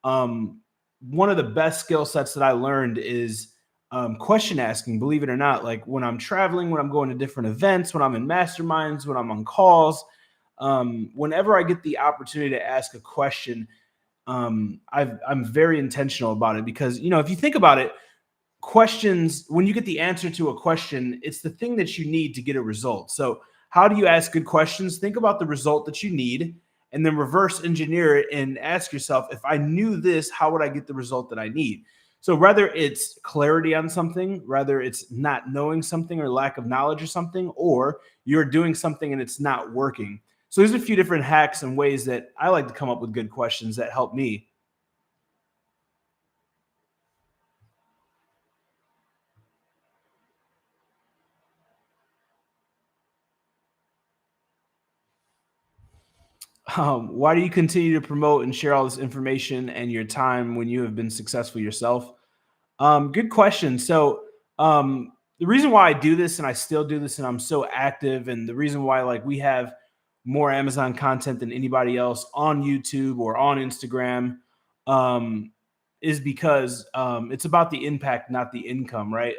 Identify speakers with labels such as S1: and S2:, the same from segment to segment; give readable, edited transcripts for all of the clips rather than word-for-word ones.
S1: um, one of the best skill sets that I learned is question asking, believe it or not. Like when I'm traveling, when I'm going to different events, when I'm in masterminds, when I'm on calls, whenever I get the opportunity to ask a question, I'm very intentional about it because, if you think about it, questions, when you get the answer to a question, it's the thing that you need to get a result. So how do you ask good questions? Think about the result that you need and then reverse engineer it and ask yourself, if I knew this, how would I get the result that I need? So whether it's clarity on something, whether it's not knowing something or lack of knowledge or something, or you're doing something and it's not working. So there's a few different hacks and ways that I like to come up with good questions that help me. Why do you continue to promote and share all this information and your time when you have been successful yourself? Good question. So, the reason why I do this and I still do this and I'm so active, and the reason why like we have more Amazon content than anybody else on YouTube or on Instagram, um, is because it's about the impact, not the income, right?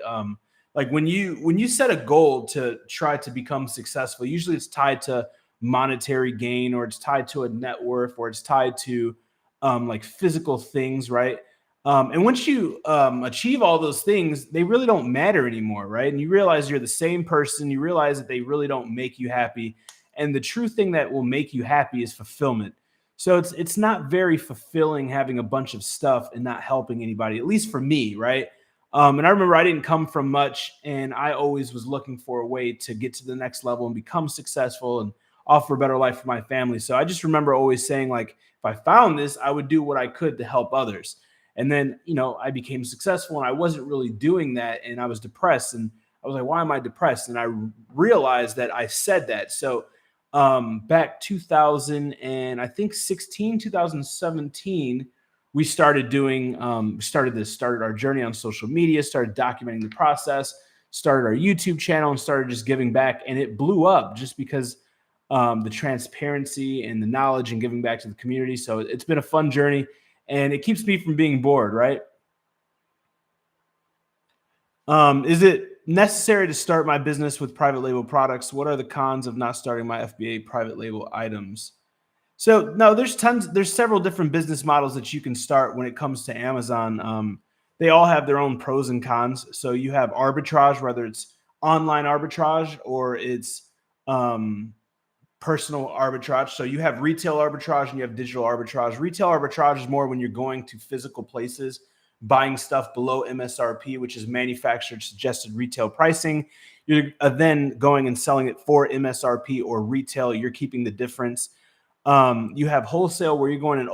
S1: Like when you set a goal to try to become successful, usually it's tied to monetary gain, or it's tied to a net worth, or it's tied to like physical things, right? And once you achieve all those things, they really don't matter anymore, right? And you realize you're the same person. You realize that they really don't make you happy. And the true thing that will make you happy is fulfillment. So it's not very fulfilling having a bunch of stuff and not helping anybody, at least for me, right? And I remember I didn't come from much, and I always was looking for a way to get to the next level and become successful and offer a better life for my family. So I just remember always saying, like, if I found this, I would do what I could to help others. And then, I became successful and I wasn't really doing that. And I was depressed. And I was like, why am I depressed? And I realized that I said that. So back 2000 and I think 16, 2017, we started doing, started our journey on social media, started documenting the process, started our YouTube channel, and started just giving back. And it blew up just because the transparency and the knowledge and giving back to the community. So it's been a fun journey, and it keeps me from being bored, right? Is it necessary to start my business with private label products? What are the cons of not starting my FBA private label items? So no, there's several different business models that you can start when it comes to Amazon. They all have their own pros and cons. So you have arbitrage, whether it's online arbitrage or it's um, personal arbitrage. So you have retail arbitrage and you have digital arbitrage. Retail arbitrage is more when you're going to physical places, buying stuff below MSRP, which is manufacturer suggested retail pricing. You're then going and selling it for MSRP or retail. You're keeping the difference. You have wholesale, where you're going and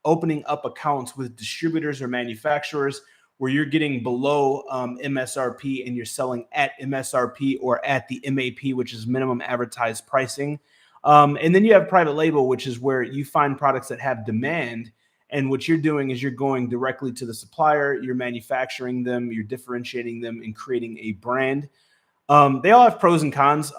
S1: opening up accounts with distributors or manufacturers, where you're getting below MSRP and you're selling at MSRP or at the MAP, which is minimum advertised pricing. And then you have private label, which is where you find products that have demand. And what you're doing is you're going directly to the supplier, you're manufacturing them, you're differentiating them and creating a brand. They all have pros and cons.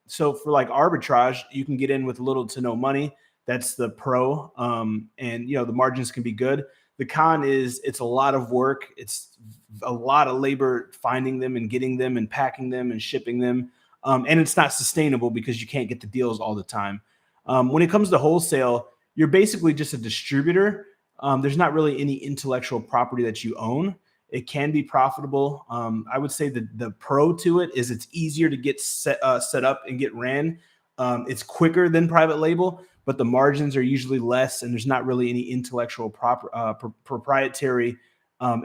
S1: So for like arbitrage, you can get in with little to no money. That's the pro. And the margins can be good. The con is it's a lot of work. It's a lot of labor finding them and getting them and packing them and shipping them. And it's not sustainable because you can't get the deals all the time. When it comes to wholesale, you're basically just a distributor. There's not really any intellectual property that you own. It can be profitable. I would say that the pro to it is it's easier to get set up and get ran. It's quicker than private label, but the margins are usually less, and there's not really any intellectual proprietary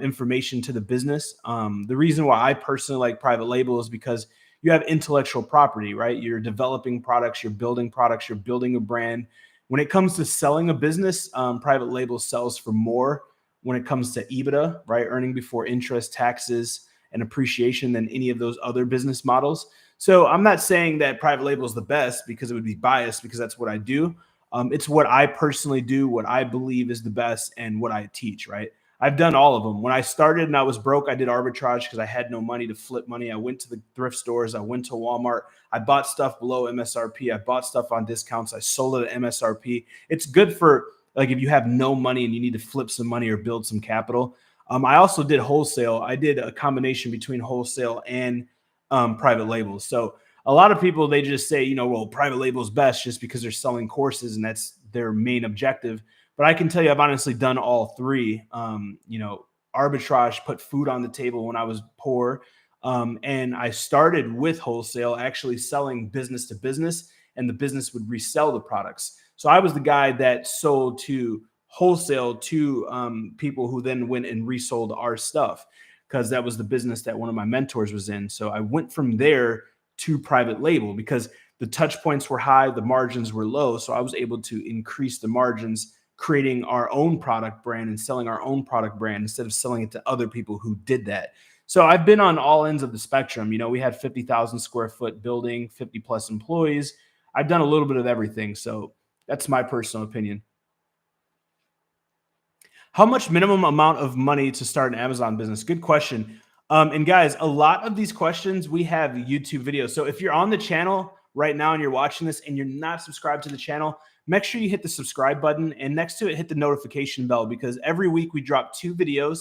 S1: information to the business. The reason why I personally like private label is because you have intellectual property, right? You're developing products, you're building a brand. When it comes to selling a business, private label sells for more when it comes to EBITDA, right? Earning before interest, taxes, and appreciation than any of those other business models. So I'm not saying that private label is the best because it would be biased, because that's what I do. It's what I personally do, what I believe is the best, and what I teach, right? I've done all of them. When I started and I was broke, I did arbitrage because I had no money to flip money. I went to the thrift stores. I went to Walmart. I bought stuff below MSRP. I bought stuff on discounts. I sold it at MSRP. It's good for like if you have no money and you need to flip some money or build some capital. I also did wholesale. I did a combination between wholesale and private labels. So a lot of people, they just say, well, private label is best just because they're selling courses and that's their main objective. But I can tell you, I've honestly done all three. Arbitrage, put food on the table when I was poor. And I started with wholesale, actually selling business to business, and the business would resell the products. So I was the guy that sold to wholesale to people who then went and resold our stuff, because that was the business that one of my mentors was in. So I went from there to private label because the touch points were high, the margins were low. So I was able to increase the margins, creating our own product brand and selling our own product brand instead of selling it to other people who did that. So I've been on all ends of the spectrum. We had 50,000 square foot building, 50 plus employees. I've done a little bit of everything. So that's my personal opinion. How much minimum amount of money to start an Amazon business? Good question. And guys, a lot of these questions, we have YouTube videos. So if you're on the channel right now and you're watching this and you're not subscribed to the channel, make sure you hit the subscribe button, and next to it, hit the notification bell, because every week we drop 2 videos.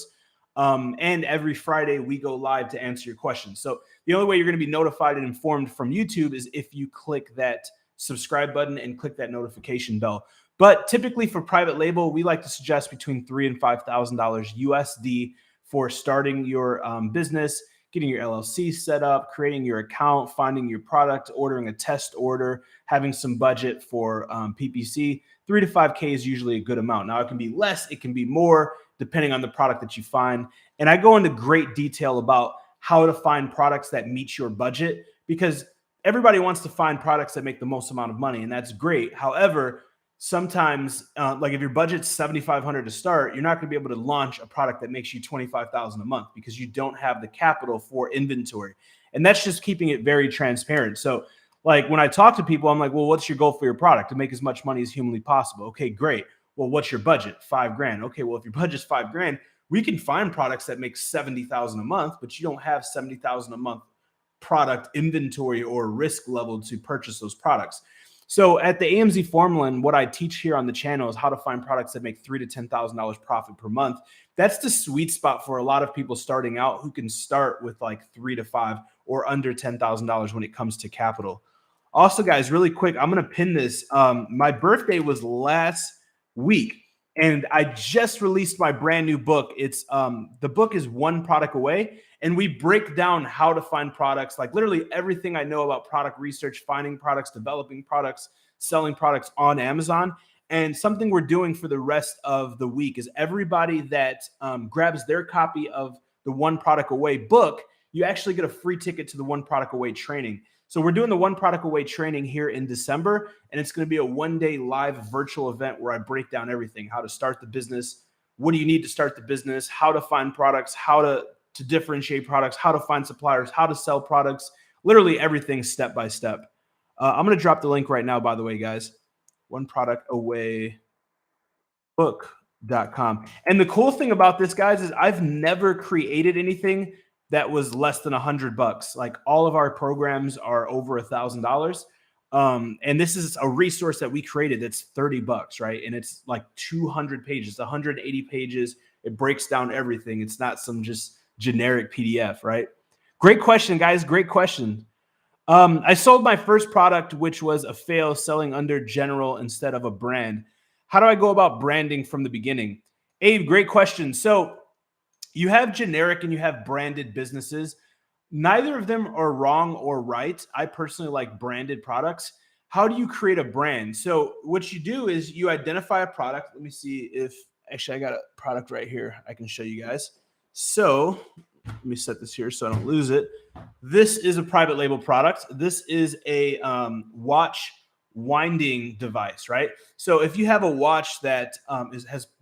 S1: And every Friday we go live to answer your questions. So the only way you're going to be notified and informed from YouTube is if you click that subscribe button and click that notification bell. But typically for private label, we like to suggest between $3,000 and $5,000 USD for starting your business, getting your LLC set up, creating your account, finding your product, ordering a test order, having some budget for PPC. 3 to 5K is usually a good amount. Now it can be less, it can be more, depending on the product that you find. And I go into great detail about how to find products that meet your budget, because everybody wants to find products that make the most amount of money, and that's great. However, sometimes like if your budget's $7,500 to start, you're not going to be able to launch a product that makes you $25,000 a month because you don't have the capital for inventory. And that's just keeping it very transparent. So like when I talk to people, I'm like, well, what's your goal for your product? To make as much money as humanly possible. Okay, great. Well, what's your budget? $5,000. Okay, well, if your budget's $5,000, we can find products that make $70,000 a month, but you don't have $70,000 a month product inventory or risk level to purchase those products. So at the AMZ formula, and what I teach here on the channel is how to find products that make $3,000 to $10,000 profit per month. That's the sweet spot for a lot of people starting out who can start with like 3 to 5 or under $10,000 when it comes to capital. Also, guys, really quick, I'm going to pin this. My birthday was last week, and I just released my brand new book. It's the book is One Product Away, and we break down how to find products, like literally everything I know about product research, finding products, developing products, selling products on Amazon. And something we're doing for the rest of the week is everybody that grabs their copy of the One Product Away book, you actually get a free ticket to the One Product Away training. So we're doing the One Product Away training here in December, and it's going to be a one-day live virtual event where I break down everything: how to start the business, what do you need to start the business, how to find products, how to differentiate products, how to find suppliers, how to sell products, literally everything step by step. I'm going to drop the link right now, by the way, guys. oneproductawaybook.com. And the cool thing about this, guys, is I've never created anything that was less than $100. Like all of our programs are over $1,000. And this is a resource that we created that's $30, right? And it's like 200 pages, 180 pages. It breaks down everything. It's not some just generic PDF, right? Great question, guys. Great question. I sold my first product, which was a fail, selling under general instead of a brand. How do I go about branding from the beginning? Abe, great question. So you have generic and you have branded businesses. Neither of them are wrong or right. I personally like branded products. How do you create a brand? So what you do is you identify a product. Let me see if actually I got a product right here I can show you guys. So let me set this here so I don't lose it. This is a private label product. This is a watch winding device, right? So if you have a watch that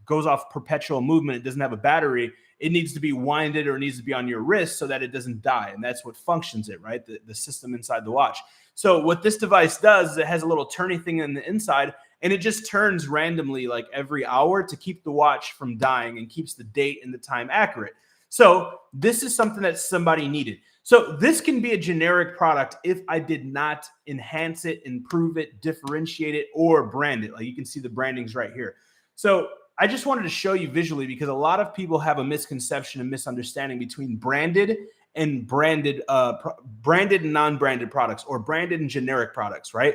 S1: goes off perpetual movement, it doesn't have a battery, it needs to be winded or it needs to be on your wrist so that it doesn't die. And that's what functions it, right? The system inside the watch. So what this device does is it has a little turny thing in the inside, and it just turns randomly like every hour to keep the watch from dying and keeps the date and the time accurate. So this is something that somebody needed. So this can be a generic product if I did not enhance it, improve it, differentiate it, or brand it. Like you can see the brandings right here. So I just wanted to show you visually because a lot of people have a misconception and misunderstanding between branded and branded and non-branded products, or branded and generic products, right?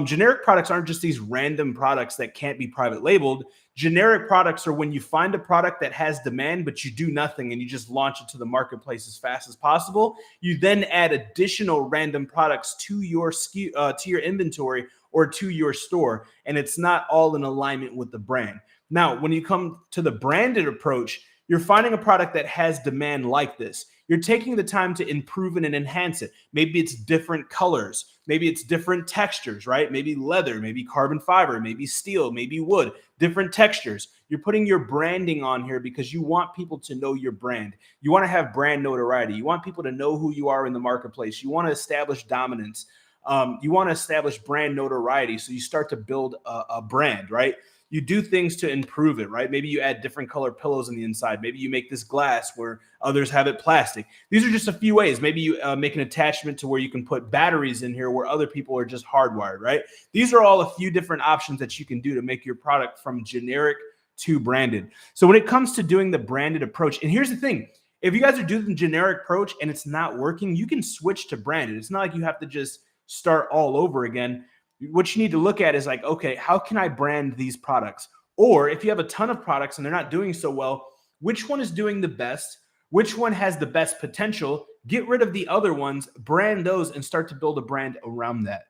S1: Generic products aren't just these random products that can't be private labeled. Generic products are when you find a product that has demand, but you do nothing and you just launch it to the marketplace as fast as possible. You then add additional random products to your to your inventory or to your store, and it's not all in alignment with the brand. Now, when you come to the branded approach, you're finding a product that has demand like this. You're taking the time to improve it and enhance it. Maybe it's different colors. Maybe it's different textures, right? Maybe leather, maybe carbon fiber, maybe steel, maybe wood, different textures. You're putting your branding on here because you want people to know your brand. You want to have brand notoriety. You want people to know who you are in the marketplace. You want to establish dominance. You want to establish brand notoriety. So you start to build a brand, right? You do things to improve it, right? Maybe you add different color pillows on the inside. Maybe you make this glass where others have it plastic. These are just a few ways. Maybe you make an attachment to where you can put batteries in here where other people are just hardwired, right? These are all a few different options that you can do to make your product from generic to branded. So when it comes to doing the branded approach, and here's the thing, if you guys are doing the generic approach and it's not working, you can switch to branded. It's not like you have to just start all over again. What you need to look at is like, okay, how can I brand these products? Or if you have a ton of products and they're not doing so well, which one is doing the best? Which one has the best potential? Get rid of the other ones, brand those, and start to build a brand around that.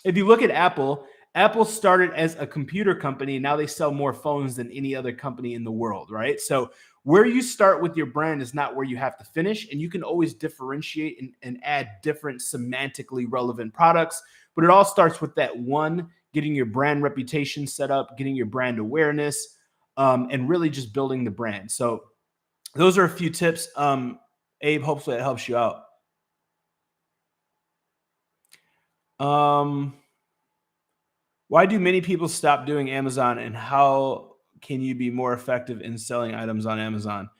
S1: If you look at Apple, Apple started as a computer company. Now they sell more phones than any other company in the world, right? So where you start with your brand is not where you have to finish. And you can always differentiate and add different semantically relevant products. But it all starts with that one, getting your brand reputation set up, getting your brand awareness, and really just building the brand. So those are a few tips. Abe, hopefully that helps you out. Why do many people stop doing Amazon, and how can you be more effective in selling items on Amazon?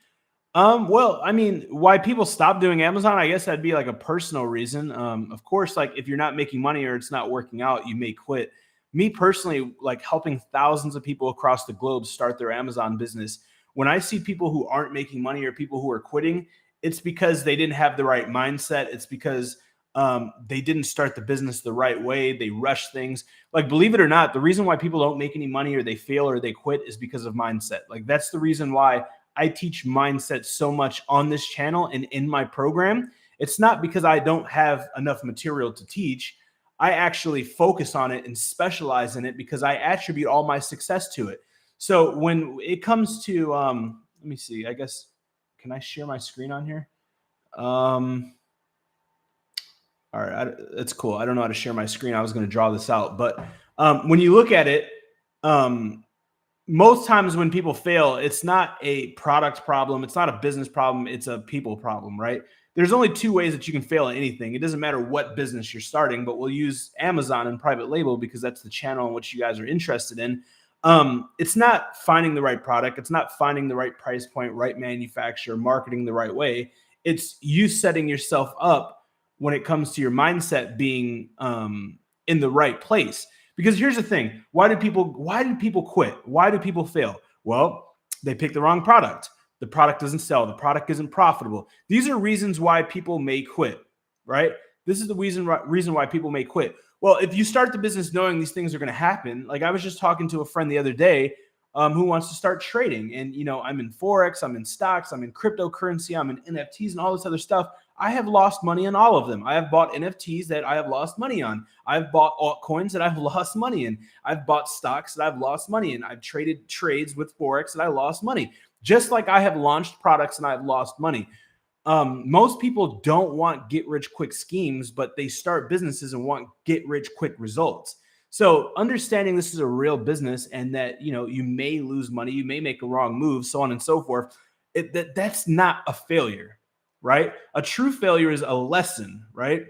S1: Well, I mean, why people stop doing Amazon, I guess that'd be like a personal reason. Of course, like if you're not making money or it's not working out, you may quit. Me personally, like helping thousands of people across the globe start their Amazon business. When I see people who aren't making money or people who are quitting, it's because they didn't have the right mindset. It's because they didn't start the business the right way. They rush things. Like, believe it or not, the reason why people don't make any money or they fail or they quit is because of mindset. Like, that's the reason why I teach mindset so much on this channel and in my program. It's not because I don't have enough material to teach. I actually focus on it and specialize in it because I attribute all my success to it. So when it comes to, let me see, I guess, can I share my screen on here? All right, that's cool. I don't know how to share my screen. I was going to draw this out, but when you look at it, most times when people fail, it's not a product problem. It's not a business problem. It's a people problem, right? There's only two ways that you can fail at anything. It doesn't matter what business you're starting, but we'll use Amazon and private label because that's the channel in which you guys are interested in. It's not finding the right product. It's not finding the right price point, right manufacturer, marketing the right way. It's you setting yourself up when it comes to your mindset being in the right place. Because here's the thing. Why do people quit? Why do people fail? Well, they pick the wrong product. The product doesn't sell. The product isn't profitable. These are reasons why people may quit, right? This is the reason why people may quit. Well, if you start the business knowing these things are going to happen, like I was just talking to a friend the other day who wants to start trading. And, you know, I'm in Forex, I'm in stocks, I'm in cryptocurrency, I'm in NFTs and all this other stuff. I have lost money on all of them. I have bought NFTs that I have lost money on. I've bought altcoins that I've lost money in. I've bought stocks that I've lost money in. I've traded trades with Forex that I lost money. Just like I have launched products and I've lost money. Most people don't want get-rich-quick schemes, but they start businesses and want get-rich-quick results. So understanding this is a real business and that, you know, you may lose money, you may make a wrong move, so on and so forth, that's not a failure. Right? A true failure is a lesson, right?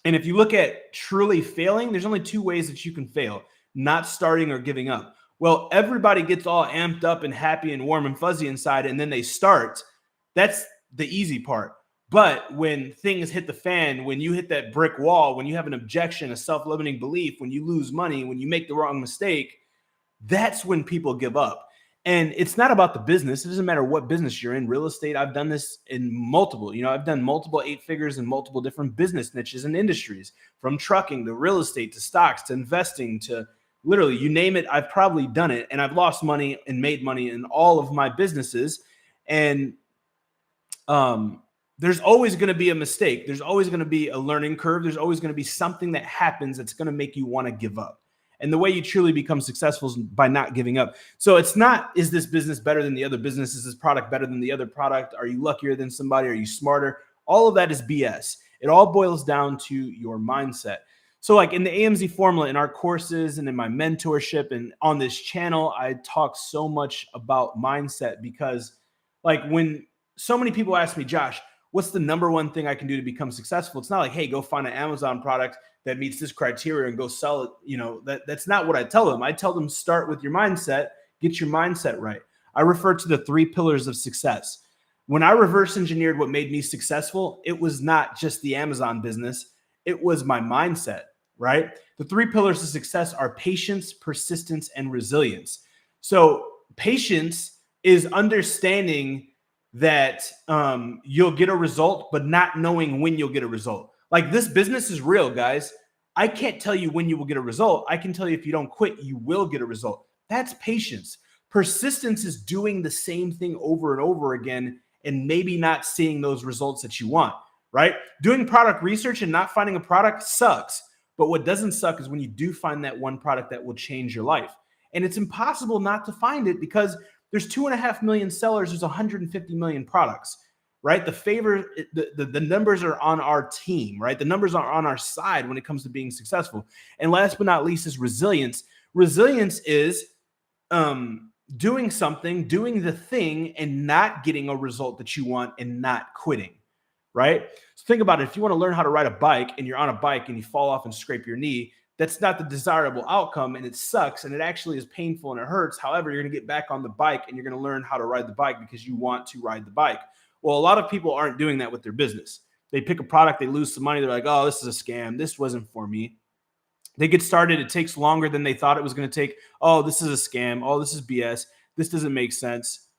S1: And if you look at truly failing, there's only two ways that you can fail: not starting or giving up. Well, everybody gets all amped up and happy and warm and fuzzy inside, and then they start. That's the easy part. But when things hit the fan, when you hit that brick wall, when you have an objection, a self-limiting belief, when you lose money, when you make the wrong mistake, that's when people give up. And it's not about the business. It doesn't matter what business you're in. Real estate, I've done this in multiple, I've done multiple 8 figures in multiple different business niches and industries, from trucking to real estate to stocks to investing to literally, you name it, I've probably done it. And I've lost money and made money in all of my businesses. And there's always going to be a mistake. There's always going to be a learning curve. There's always going to be something that happens that's going to make you want to give up. And the way you truly become successful is by not giving up. So it's not, is this business better than the other business? Is this product better than the other product? Are you luckier than somebody? Are you smarter? All of that is BS. It all boils down to your mindset. So like in the AMZ formula, in our courses and in my mentorship and on this channel, I talk so much about mindset because like when so many people ask me, Josh, what's the number one thing I can do to become successful? It's not like, hey, go find an Amazon product that meets this criteria and go sell it. That's not what I tell them. I tell them start with your mindset, get your mindset right. I refer to the 3 pillars of success. When I reverse engineered what made me successful, it was not just the Amazon business. It was my mindset, right? The 3 pillars of success are patience, persistence, and resilience. So patience is understanding that you'll get a result, but not knowing when you'll get a result. Like this business is real, guys. I can't tell you when you will get a result. I can tell you if you don't quit, you will get a result. That's patience. Persistence is doing the same thing over and over again and maybe not seeing those results that you want, right? Doing product research and not finding a product sucks. But what doesn't suck is when you do find that one product that will change your life. And it's impossible not to find it because there's 2.5 million sellers. There's 150 million products, right? The numbers are on our team, right? The numbers are on our side when it comes to being successful. And last but not least is resilience. Resilience is doing something, doing the thing and not getting a result that you want and not quitting, right? So think about it. If you want to learn how to ride a bike and you're on a bike and you fall off and scrape your knee, that's not the desirable outcome and it sucks and it actually is painful and it hurts. However, you're going to get back on the bike and you're going to learn how to ride the bike because you want to ride the bike. Well, a lot of people aren't doing that with their business. They pick a product, they lose some money. They're like, oh, this is a scam. This wasn't for me. They get started. It takes longer than they thought it was going to take. Oh, this is a scam. Oh, this is BS. This doesn't make sense.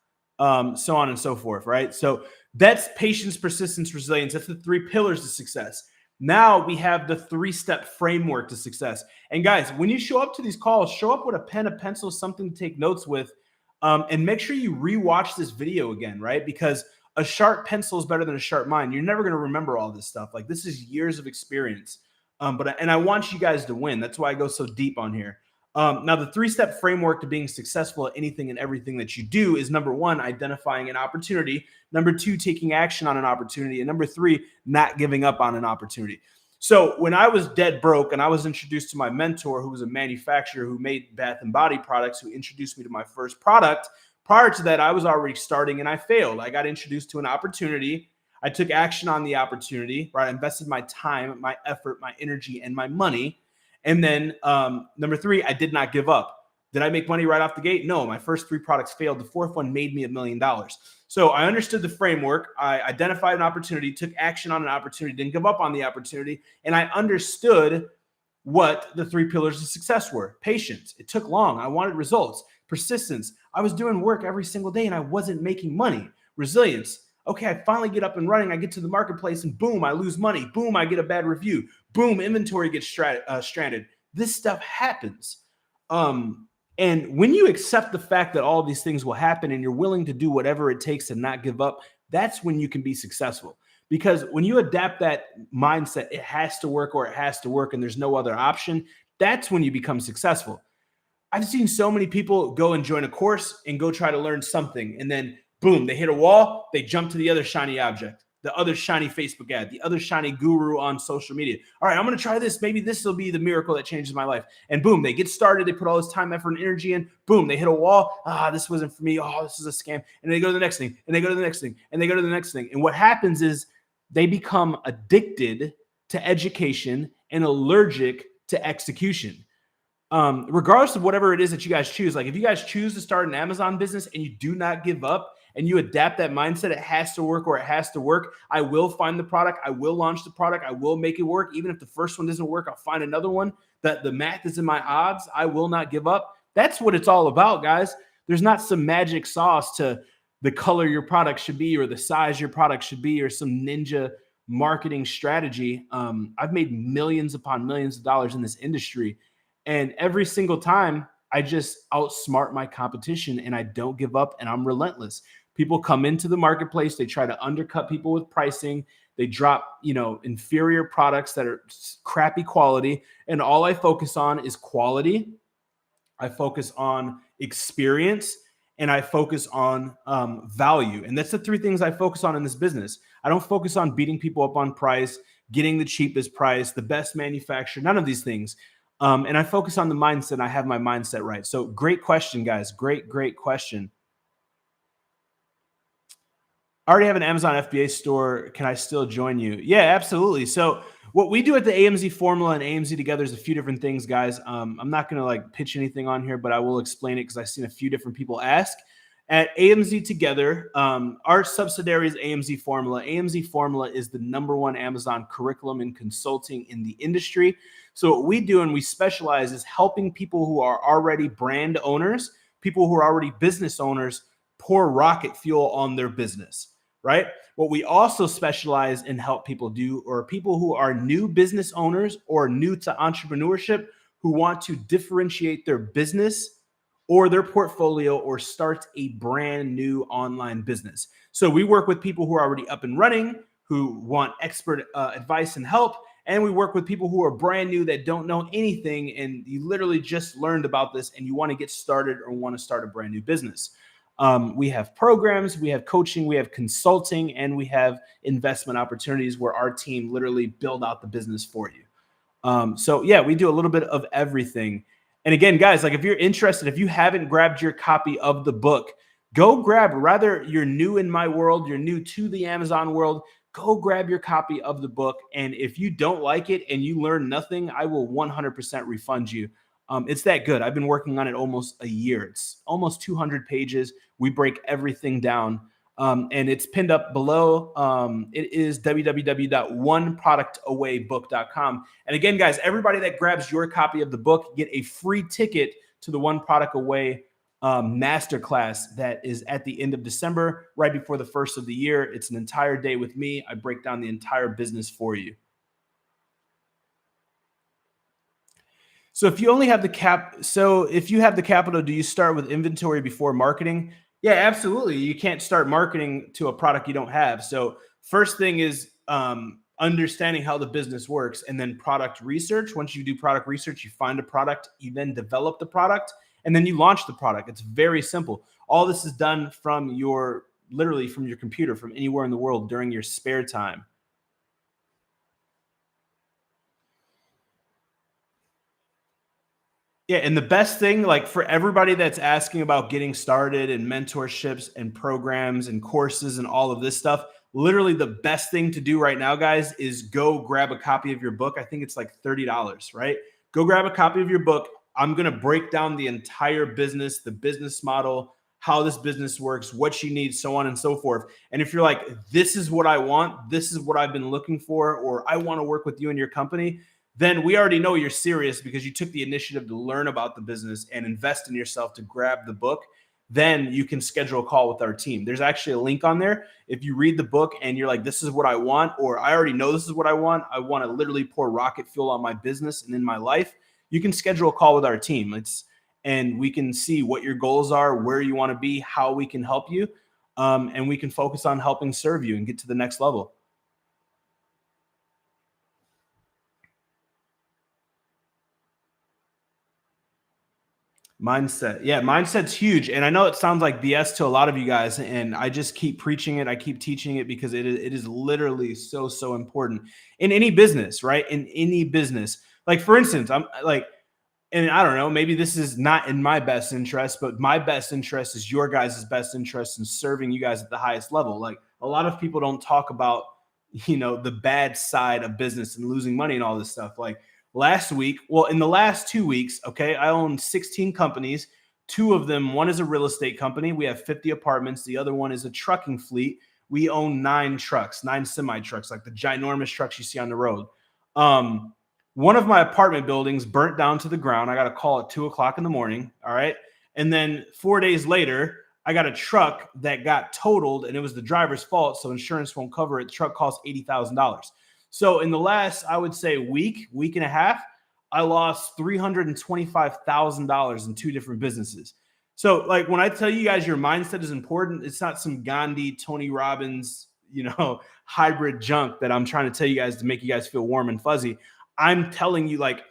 S1: So on and so forth, right? So that's patience, persistence, resilience. That's the 3 pillars to success. Now we have the 3-step framework to success. And guys, when you show up to these calls, show up with a pen, a pencil, something to take notes with, and make sure you rewatch this video again, right? Because a sharp pencil is better than a sharp mind. You're never going to remember all this stuff. Like this is years of experience. And I want you guys to win. That's why I go so deep on here. Now, the 3-step framework to being successful at anything and everything that you do is number 1, identifying an opportunity. Number 2, taking action on an opportunity. And number 3, not giving up on an opportunity. So when I was dead broke and I was introduced to my mentor, who was a manufacturer who made bath and body products, who introduced me to my first product, prior to that, I was already starting and I failed. I got introduced to an opportunity. I took action on the opportunity, right? I invested my time, my effort, my energy, and my money. And then number 3, I did not give up. Did I make money right off the gate? No, my first 3 products failed. The 4th one made me $1 million. So I understood the framework. I identified an opportunity, took action on an opportunity, didn't give up on the opportunity. And I understood what the 3 pillars of success were. Patience. It took long. I wanted results. Persistence. I was doing work every single day and I wasn't making money. Resilience. Okay, I finally get up and running. I get to the marketplace and boom, I lose money. Boom, I get a bad review. Boom, inventory gets stranded. This stuff happens. And when you accept the fact that all these things will happen and you're willing to do whatever it takes to not give up, that's when you can be successful. Because when you adapt that mindset, it has to work or it has to work and there's no other option, that's when you become successful. I've seen so many people go and join a course and go try to learn something. And then boom, they hit a wall, they jump to the other shiny object, the other shiny Facebook ad, the other shiny guru on social media. All right, I'm going to try this. Maybe this will be the miracle that changes my life. And boom, they get started. They put all this time, effort, and energy in. Boom, they hit a wall. This wasn't for me. Oh, this is a scam. And they go to the next thing, and they go to the next thing, and they go to the next thing. And what happens is they become addicted to education and allergic to execution. Regardless of whatever it is that you guys choose, like if you guys choose to start an Amazon business and you do not give up, and you adapt that mindset, it has to work or it has to work. I will find the product. I will launch the product. I will make it work. Even if the first one doesn't work, I'll find another one. That the math is in my odds. I will not give up. That's what it's all about, guys. There's not some magic sauce to the color your product should be or the size your product should be or some ninja marketing strategy. I've made millions upon millions of dollars in this industry. And every single time I just outsmart my competition and I don't give up and I'm relentless. People come into the marketplace, they try to undercut people with pricing, they drop, inferior products that are crappy quality. And all I focus on is quality. I focus on experience and I focus on value. And that's the three things I focus on in this business. I don't focus on beating people up on price, getting the cheapest price, the best manufacturer, none of these things. And I focus on the mindset. I have my mindset right. So great question, guys. Great question. I already have an Amazon FBA store. Can I still join you? Yeah, absolutely. So what we do at the AMZ Formula and AMZ Together is a few different things, guys. I'm not going to pitch anything on here, but I will explain it because I've seen a few different people ask. At AMZ Together, our subsidiary is AMZ Formula. AMZ Formula is the #1 Amazon curriculum and consulting in the industry. So what we do and we specialize is helping people who are already brand owners, people who are already business owners, pour rocket fuel on their business. Right? What we also specialize in help people do are people who are new business owners or new to entrepreneurship who want to differentiate their business or their portfolio or start a brand new online business. So we work with people who are already up and running, who want expert advice and help. And we work with people who are brand new that don't know anything. And you literally just learned about this and you want to get started or want to start a brand new business. We have programs, we have coaching, we have consulting, and we have investment opportunities where our team literally build out the business for you. So yeah, we do a little bit of everything. And again, guys, if you're interested, if you haven't grabbed your copy of the book, go grab, rather you're new in my world, you're new to the Amazon world, go grab your copy of the book. And if you don't like it and you learn nothing, I will 100% refund you. It's that good. I've been working on it almost a year. It's almost 200 pages. We break everything down. And it's pinned up below. It is www.oneproductawaybook.com. And again, guys, everybody that grabs your copy of the book, get a free ticket to the One Product Away masterclass that is at the end of December, right before the first of the year. It's an entire day with me. I break down the entire business for you. So if you only have the if you have the capital, do you start with inventory before marketing? Yeah, absolutely. You can't start marketing to a product you don't have. So first thing is understanding how the business works, and then product research. Once you do product research, you find a product, you then develop the product, and then you launch the product. It's very simple. All this is done from literally from your computer, from anywhere in the world during your spare time. Yeah, and the best thing, for everybody that's asking about getting started and mentorships and programs and courses and all of this stuff, literally the best thing to do right now, guys, is go grab a copy of your book. I think it's like $30, right? Go grab a copy of your book. I'm going to break down the entire business, the business model, how this business works, what you need, so on and so forth. And if you're like, this is what I want, this is what I've been looking for, or I want to work with you and your company, then we already know you're serious because you took the initiative to learn about the business and invest in yourself to grab the book. Then you can schedule a call with our team. There's actually a link on there. If you read the book and you're like, this is what I want, or I already know this is what I want to literally pour rocket fuel on my business and in my life, you can schedule a call with our team. And we can see what your goals are, where you want to be, how we can help you. And we can focus on helping serve you and get to the next level. Mindset. Yeah, mindset's huge. And I know it sounds like BS to a lot of you guys, and I just keep preaching it. I keep teaching it because it is literally so important in any business, right? In any business. Like, for instance, I'm like, and I don't know, maybe this is not in my best interest, but my best interest is your guys' best interest in serving you guys at the highest level. Like, a lot of people don't talk about, the bad side of business and losing money and all this stuff. Like, last week, in the last 2 weeks, okay, I own 16 companies. 2 of them, one is a real estate company. We have 50 apartments. The other one is a trucking fleet. We own 9 trucks, 9 semi trucks, like the ginormous trucks you see on the road. One of my apartment buildings burnt down to the ground. I got a call at 2 o'clock in the morning. All right. And then 4 days later, I got a truck that got totaled and it was the driver's fault. So insurance won't cover it. The truck cost $80,000. So in the last, I would say week and a half, I lost $325,000 in two different businesses. So like when I tell you guys your mindset is important, it's not some Gandhi, Tony Robbins, hybrid junk that I'm trying to tell you guys to make you guys feel warm and fuzzy. I'm telling you, like,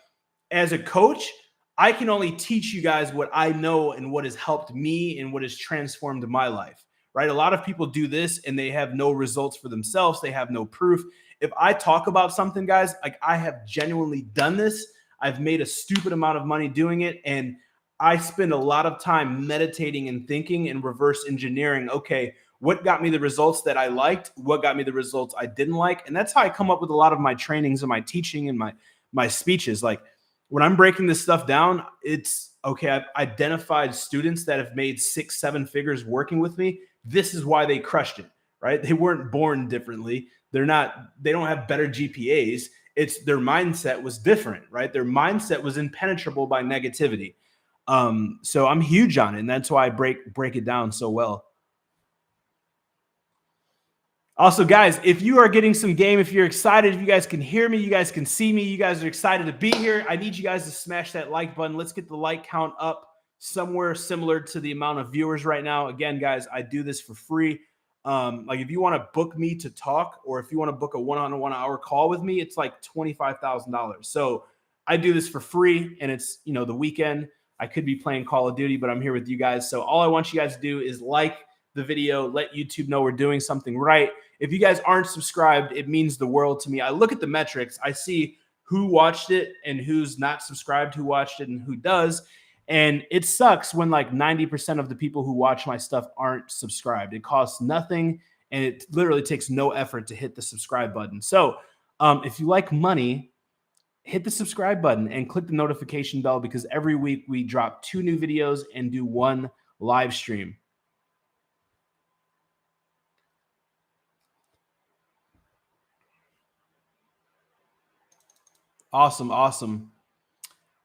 S1: as a coach, I can only teach you guys what I know and what has helped me and what has transformed my life, right? A lot of people do this and they have no results for themselves. They have no proof. If I talk about something, guys, like I have genuinely done this, I've made a stupid amount of money doing it. And I spend a lot of time meditating and thinking and reverse engineering. Okay, what got me the results that I liked? What got me the results I didn't like? And that's how I come up with a lot of my trainings and my teaching and my speeches. Like when I'm breaking this stuff down, it's okay. I've identified students that have made 6-7 figures working with me. This is why they crushed it, right? They weren't born differently. They don't have better GPAs. It's their mindset was different, right? Their mindset was impenetrable by negativity. So I'm huge on it. And that's why I break it down so well. Also, guys, if you are getting some game, if you're excited, if you guys can hear me, you guys can see me, you guys are excited to be here, I need you guys to smash that like button. Let's get the like count up somewhere similar to the amount of viewers right now. Again, guys, I do this for free. Like if you want to book me to talk, or if you want to book a one-on-one hour call with me, it's like $25,000. So I do this for free, and it's, the weekend. I could be playing Call of Duty, but I'm here with you guys. So all I want you guys to do is like the video, let YouTube know we're doing something right. If you guys aren't subscribed, it means the world to me. I look at the metrics. I see who watched it and who's not subscribed, who watched it and who does. And it sucks when like 90% of the people who watch my stuff aren't subscribed. It costs nothing, and it literally takes no effort to hit the subscribe button. So if you like money, hit the subscribe button and click the notification bell, because every week we drop 2 new videos and do 1 live stream. Awesome.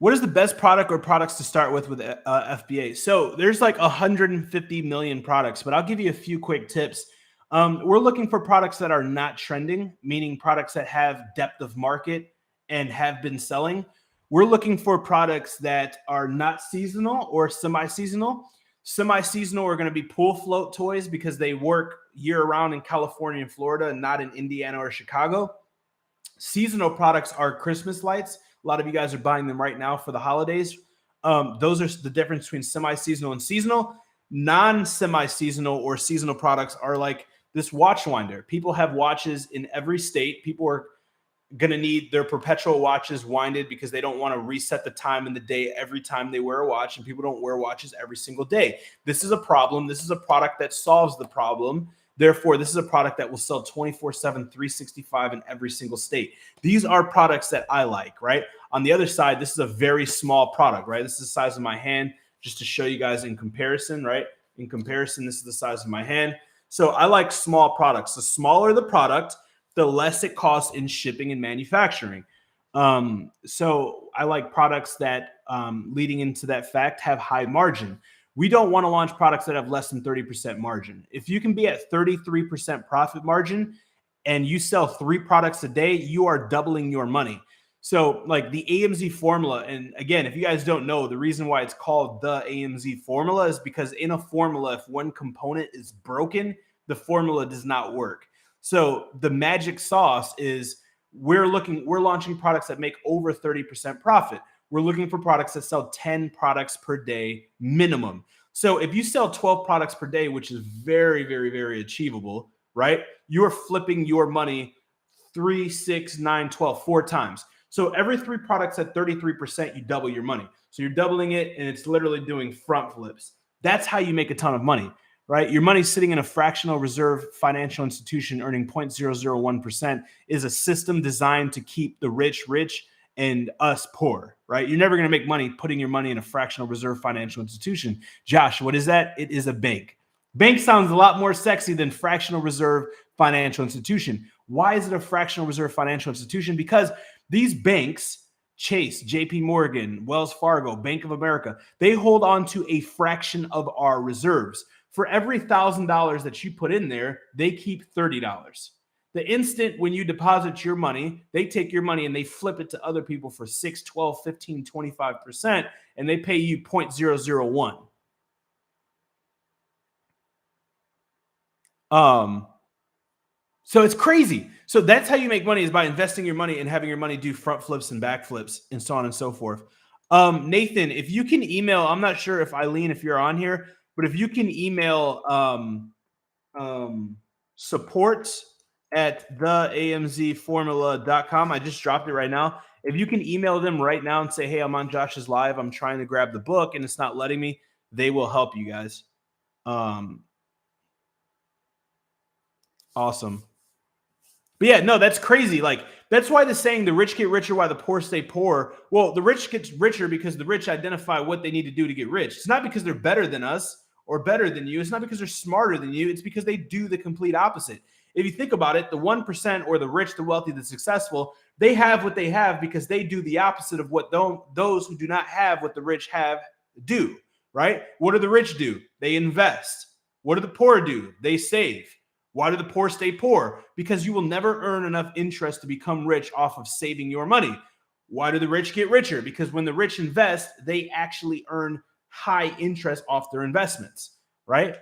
S1: What is the best product or products to start with FBA? So there's like 150 million products, but I'll give you a few quick tips. We're looking for products that are not trending, meaning products that have depth of market and have been selling. We're looking for products that are not seasonal or semi-seasonal. Semi-seasonal are going to be pool float toys because they work year-round in California and Florida and not in Indiana or Chicago. Seasonal products are Christmas lights. A lot of you guys are buying them right now for the holidays. Those are the difference between semi-seasonal and seasonal. Non-semi-seasonal or seasonal products are like this watch winder. People have watches in every state. People are going to need their perpetual watches winded because they don't want to reset the time in the day every time they wear a watch, and people don't wear watches every single day. This is a problem. This is a product that solves the problem. Therefore, this is a product that will sell 24/7, 365 in every single state. These are products that I like, right? On the other side, this is a very small product, right? This is the size of my hand, just to show you guys in comparison, right? In comparison, this is the size of my hand. So I like small products. The smaller the product, the less it costs in shipping and manufacturing. So I like products that, leading into that fact, have high margin. We don't want to launch products that have less than 30% margin. If you can be at 33% profit margin and you sell 3 products a day, you are doubling your money. So like the AMZ formula, and again, if you guys don't know, the reason why it's called the AMZ formula is because in a formula, if one component is broken, the formula does not work. So the magic sauce is we're launching products that make over 30% profit. We're looking for products that sell 10 products per day minimum. So if you sell 12 products per day, which is very, very, very achievable, right? You're flipping your money 3, 6, 9, 12, 4 times. So every 3 products at 33%, you double your money. So you're doubling it, and it's literally doing front flips. That's how you make a ton of money, right? Your money's sitting in a fractional reserve financial institution earning 0.001% is a system designed to keep the rich rich and us poor, right? You're never going to make money putting your money in a fractional reserve financial institution. Josh, what is that? It is a bank. Bank sounds a lot more sexy than fractional reserve financial institution. Why is it a fractional reserve financial institution? Because these banks Chase, JP Morgan, Wells Fargo, Bank of America, they hold on to a fraction of our reserves. For every $1,000 that you put in there, they keep $30. The instant when you deposit your money, they take your money and they flip it to other people for 6, 12, 15, 25%, and they pay you 0.001. So it's crazy. So that's how you make money, is by investing your money and having your money do front flips and back flips and so on and so forth. Nathan, if you can email, I'm not sure if Eileen, if you're on here, but if you can email support at theamzformula.com. I just dropped it right now. If you can email them right now and say, hey, I'm on Josh's live, I'm trying to grab the book and it's not letting me, they will help you guys. Awesome. But yeah, no, that's crazy. Like, that's why the saying, the rich get richer while the poor stay poor. Well, the rich gets richer because the rich identify what they need to do to get rich. It's not because they're better than us or better than you. It's not because they're smarter than you. It's because they do the complete opposite. If you think about it, the 1% or the rich, the wealthy, the successful, they have what they have because they do the opposite of what those who do not have what the rich have do, right? What do the rich do? They invest. What do the poor do? They save. Why do the poor stay poor? Because you will never earn enough interest to become rich off of saving your money. Why do the rich get richer? Because when the rich invest, they actually earn high interest off their investments, right?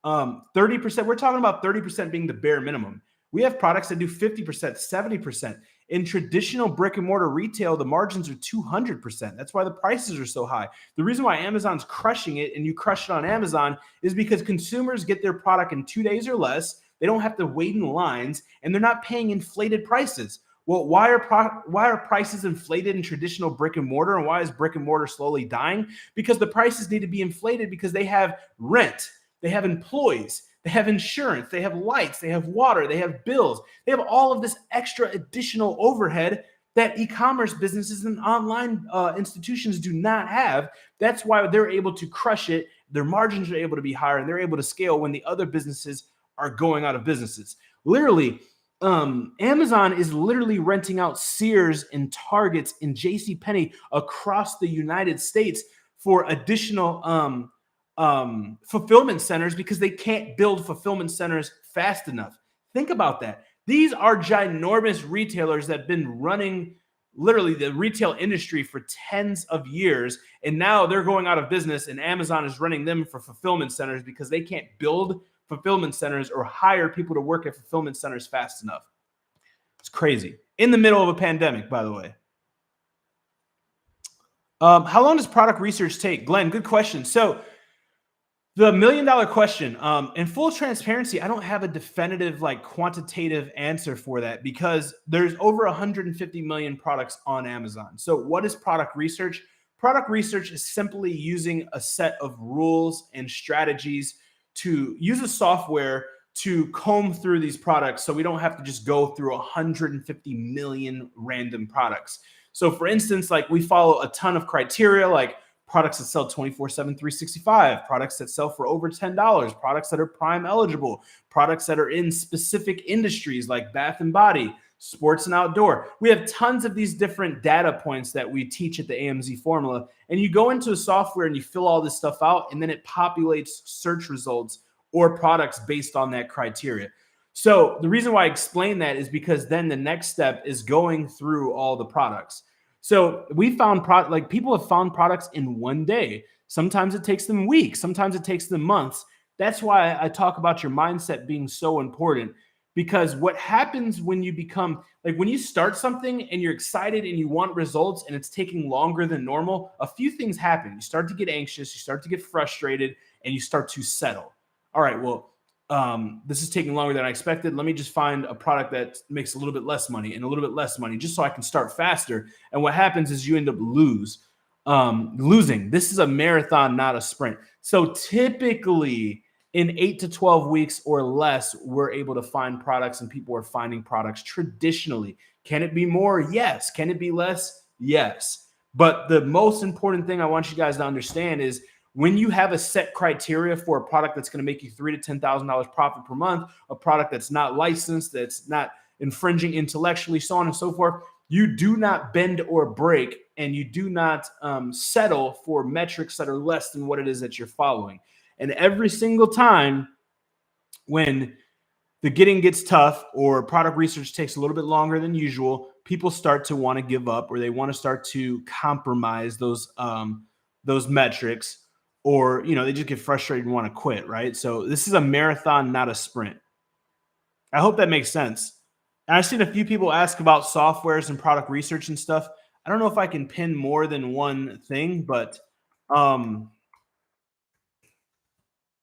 S1: 30%, we're talking about 30% being the bare minimum. We have products that do 50%, 70%. In traditional brick and mortar retail, the margins are 200%. That's why the prices are so high. The reason why Amazon's crushing it and you crush it on Amazon is because consumers get their product in 2 days or less. They don't have to wait in lines, and they're not paying inflated prices. Well, why are prices inflated in traditional brick and mortar, and why is brick and mortar slowly dying? Because the prices need to be inflated because they have rent, they have employees, they have insurance, they have lights, they have water, they have bills. They have all of this extra additional overhead that e-commerce businesses and online institutions do not have. That's why they're able to crush it. Their margins are able to be higher, and they're able to scale when the other businesses are going out of businesses. Literally, Amazon is literally renting out Sears and Targets and JCPenney across the United States for additional fulfillment centers because they can't build fulfillment centers fast enough. Think about that. These are ginormous retailers that have been running literally the retail industry for tens of years, and now they're going out of business, and Amazon is running them for fulfillment centers because they can't build fulfillment centers or hire people to work at fulfillment centers fast enough. It's crazy. In the middle of a pandemic, by the way. How long does product research take? Glenn, good question. So the $1 million question, in full transparency, I don't have a definitive, like, quantitative answer for that because there's over 150 million products on Amazon. So what is product research? Product research is simply using a set of rules and strategies to use a software to comb through these products so we don't have to just go through 150 million random products. So for instance, like, we follow a ton of criteria, like products that sell 24/7, 365, products that sell for over $10, products that are Prime eligible, products that are in specific industries like bath and body, sports and outdoor. We have tons of these different data points that we teach at the AMZ formula. And you go into a software and you fill all this stuff out, and then it populates search results or products based on that criteria. So the reason why I explain that is because then the next step is going through all the products. So we found people have found products in one day. Sometimes it takes them weeks. Sometimes it takes them months. That's why I talk about your mindset being so important, because what happens when you become, like, when you start something and you're excited and you want results and it's taking longer than normal, a few things happen. You start to get anxious, you start to get frustrated, and you start to settle. All right, well, this is taking longer than I expected. Let me just find a product that makes a little bit less money and a little bit less money just so I can start faster. And what happens is you end up losing. This is a marathon, not a sprint. So typically in 8 to 12 weeks or less, we're able to find products, and people are finding products traditionally. Can it be more? Yes. Can it be less? Yes. But the most important thing I want you guys to understand is when you have a set criteria for a product that's going to make you $3,000 to $10,000 profit per month, a product that's not licensed, that's not infringing intellectually, so on and so forth, you do not bend or break and you do not settle for metrics that are less than what it is that you're following. And every single time when the getting gets tough or product research takes a little bit longer than usual, people start to want to give up, or they want to start to compromise those metrics, or they just get frustrated and want to quit, right? So this is a marathon, not a sprint. I hope that makes sense. And I've seen a few people ask about softwares and product research and stuff. I don't know if I can pin more than one thing, but let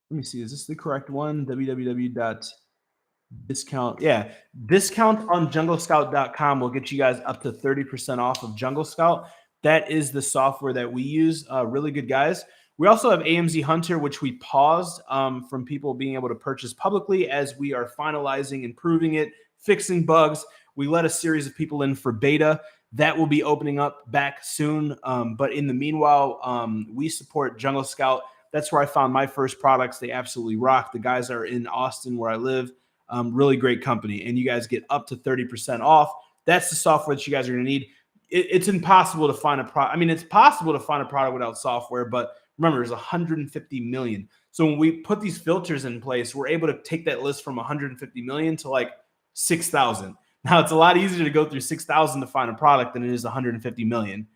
S1: me see. Is this the correct one? www.discount. Yeah. Discount on junglescout.com will get you guys up to 30% off of Jungle Scout. That is the software that we use. Really good guys. We also have AMZ Hunter, which we paused from people being able to purchase publicly as we are finalizing, improving it, fixing bugs. We let a series of people in for beta. That will be opening up back soon. But in the meanwhile, we support Jungle Scout. That's where I found my first products. They absolutely rock. The guys are in Austin where I live. Really great company. And you guys get up to 30% off. That's the software that you guys are going to need. It's impossible to find a product. I mean, it's possible to find a product without software, but remember, there's 150 million. So when we put these filters in place, we're able to take that list from 150 million to like 6,000. Now, it's a lot easier to go through 6,000 to find a product than it is 150 million.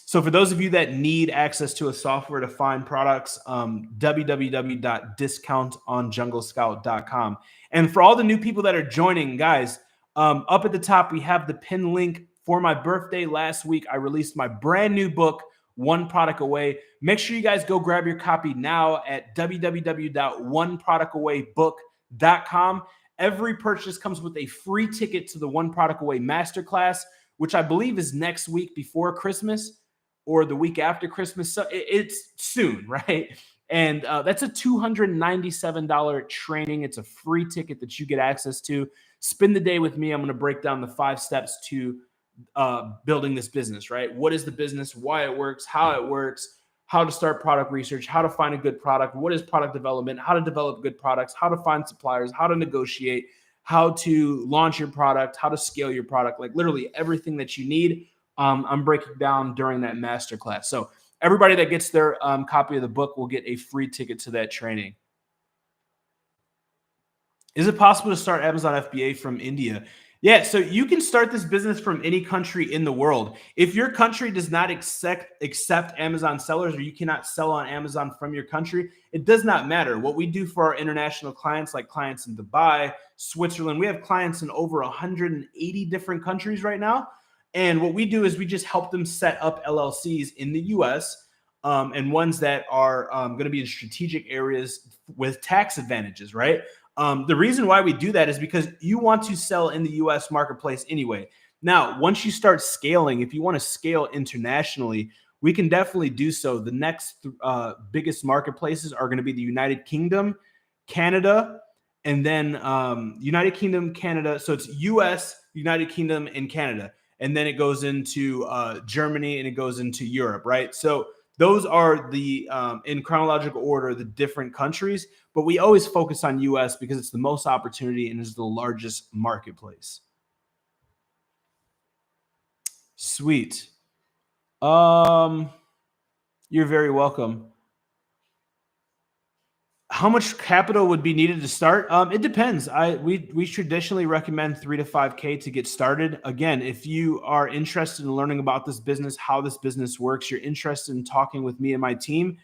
S1: So for those of you that need access to a software to find products, www.discountonjunglescout.com. And for all the new people that are joining, guys, up at the top, we have the pin link. For my birthday last week, I released my brand new book, One Product Away. Make sure you guys go grab your copy now at www.oneproductawaybook.com. Every purchase comes with a free ticket to the One Product Away Masterclass, which I believe is next week before Christmas or the week after Christmas. So it's soon, right? And that's a $297 training. It's a free ticket that you get access to. Spend the day with me. I'm going to break down the 5 steps to building this business, right? What is the business, why it works, how to start product research, how to find a good product, what is product development, how to develop good products, how to find suppliers, how to negotiate, how to launch your product, how to scale your product, like literally everything that you need. I'm breaking down during that masterclass. So everybody that gets their copy of the book will get a free ticket to that training. Is it possible to start Amazon FBA from India? Yeah, so you can start this business from any country in the world. If your country does not accept Amazon sellers, or you cannot sell on Amazon from your country, it does not matter. What we do for our international clients, like clients in Dubai, Switzerland, we have clients in over 180 different countries right now. And what we do is we just help them set up LLCs in the US and ones that are going to be in strategic areas with tax advantages, right? The reason why we do that is because you want to sell in the US marketplace anyway. Now, once you start scaling, if you want to scale internationally, we can definitely do so. The next biggest marketplaces are going to be the United Kingdom, Canada, and then United Kingdom, Canada. So it's US, United Kingdom, and Canada. And then it goes into Germany and it goes into Europe, right? So those are the, in chronological order, the different countries, but we always focus on US because it's the most opportunity and is the largest marketplace. Sweet. You're very welcome. How much capital would be needed to start? It depends. We traditionally recommend 3 to 5K to get started. Again, if you are interested in learning about this business, how this business works, you're interested in talking with me and my team,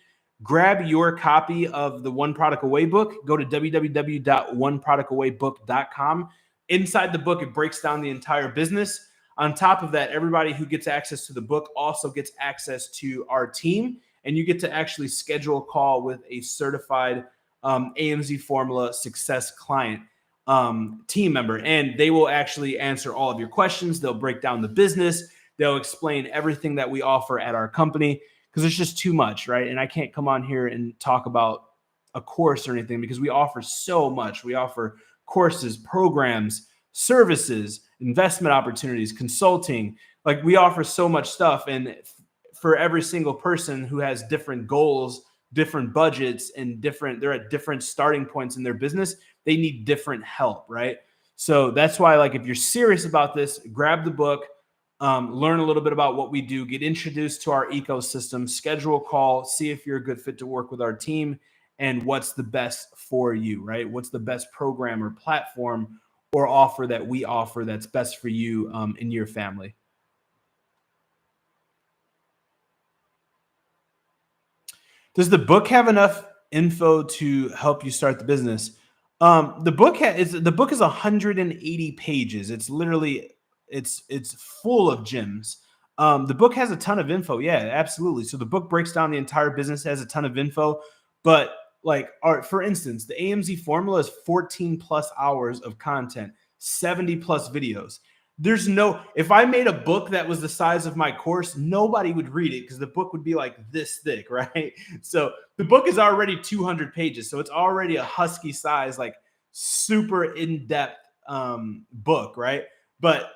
S1: grab your copy of the One Product Away book. Go to www.oneproductawaybook.com. Inside the book, it breaks down the entire business. On top of that, everybody who gets access to the book also gets access to our team, and you get to actually schedule a call with a certified AMZ Formula Success client team member, and they will actually answer all of your questions. They'll break down the business. They'll explain everything that we offer at our company, because it's just too much, right? And I can't come on here and talk about a course or anything because we offer so much. We offer courses, programs, services, investment opportunities, consulting. Like, we offer so much stuff, and for every single person who has different goals, different budgets, and they're at different starting points in their business, they need different help, right? So that's why, like, if you're serious about this, grab the book. learn a little bit about what we do, get introduced to our ecosystem, schedule a call, see if you're a good fit to work with our team, and what's the best for you, right? What's the best program or platform or offer that we offer that's best for you and your family. Does the book have enough info to help you start the business? The book is 180 pages. It's literally it's full of gems. The book has a ton of info. Yeah, absolutely. So the book breaks down the entire business, has a ton of info. But like, all right, for instance, the AMZ formula is 14 plus hours of content, 70 plus videos. There's no, if I made a book that was the size of my course, nobody would read it because the book would be like this thick, right? So the book is already 200 pages. So it's already a husky size, like super in-depth book, right? But